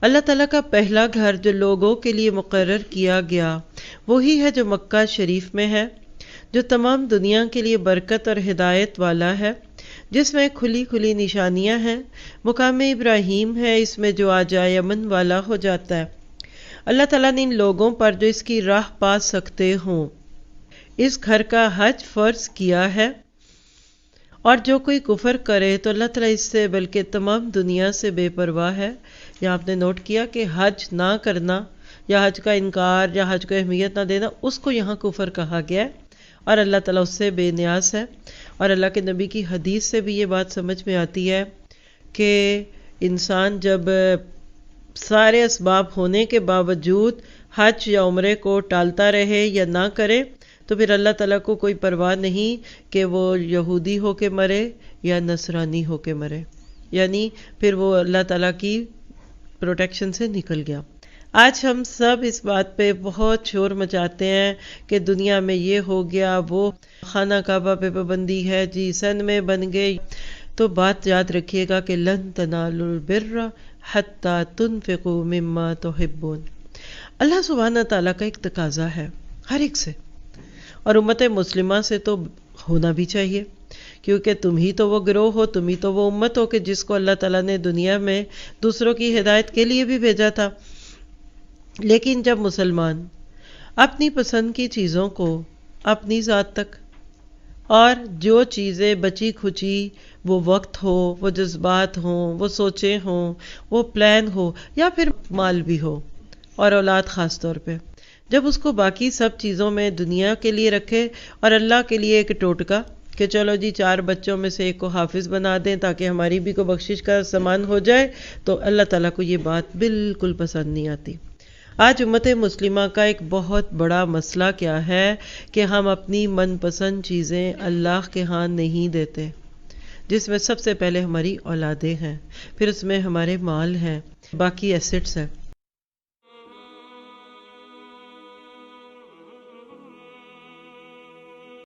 اللہ تعالیٰ کا پہلا گھر جو لوگوں کے لیے مقرر کیا گیا وہی ہے جو مکہ شریف میں ہے، جو تمام دنیا کے لیے برکت اور ہدایت والا ہے، جس میں کھلی کھلی نشانیاں ہیں۔ مقام ابراہیم ہے، اس میں جو آ جائے امن والا ہو جاتا ہے۔ اللہ تعالیٰ نے ان لوگوں پر جو اس کی راہ پا سکتے ہوں اس گھر کا حج فرض کیا ہے، اور جو کوئی کفر کرے تو اللہ تعالیٰ اس سے بلکہ تمام دنیا سے بے پرواہ ہے۔ یہاں آپ نے نوٹ کیا کہ حج نہ کرنا یا حج کا انکار یا حج کو اہمیت نہ دینا، اس کو یہاں کفر کہا گیا ہے، اور اللہ تعالیٰ اس سے بے نیاز ہے۔ اور اللہ کے نبی کی حدیث سے بھی یہ بات سمجھ میں آتی ہے کہ انسان جب سارے اسباب ہونے کے باوجود حج یا عمرے کو ٹالتا رہے یا نہ کرے تو پھر اللہ تعالیٰ کو کوئی پرواہ نہیں کہ وہ یہودی ہو کے مرے یا نصرانی ہو کے مرے، یعنی پھر وہ اللہ تعالیٰ کی پروٹیکشن سے نکل گیا۔ آج ہم سب اس بات پہ بہت شور مچاتے ہیں کہ دنیا میں یہ ہو گیا، وہ خانہ کعبہ پہ پابندی ہے، جی سن میں بن گئے، تو بات یاد رکھیے گا کہ لن تنالوا البر حتی تنفقوا مما تحبون۔ اللہ سبحانہ تعالیٰ کا ایک تقاضا ہے ہر ایک سے، اور امت مسلمہ سے تو ہونا بھی چاہیے، کیونکہ تم ہی تو وہ گروہ ہو، تم ہی تو وہ امت ہو کہ جس کو اللہ تعالیٰ نے دنیا میں دوسروں کی ہدایت کے لیے بھی بھیجا تھا۔ لیکن جب مسلمان اپنی پسند کی چیزوں کو اپنی ذات تک، اور جو چیزیں بچی کھچی، وہ وقت ہو، وہ جذبات ہوں، وہ سوچیں ہوں، وہ پلان ہو، یا پھر مال بھی ہو، اور اولاد خاص طور پہ، جب اس کو باقی سب چیزوں میں دنیا کے لیے رکھے اور اللہ کے لیے ایک ٹوٹکا کہ چلو جی 4 بچوں میں سے ایک کو حافظ بنا دیں تاکہ ہماری بھی کو بخشش کا سامان ہو جائے، تو اللہ تعالیٰ کو یہ بات بالکل پسند نہیں آتی۔ آج امت مسلمہ کا ایک بہت بڑا مسئلہ کیا ہے کہ ہم اپنی من پسند چیزیں اللہ کے ہاں نہیں دیتے، جس میں سب سے پہلے ہماری اولادیں ہیں، پھر اس میں ہمارے مال ہیں، باقی ایسٹس ہیں۔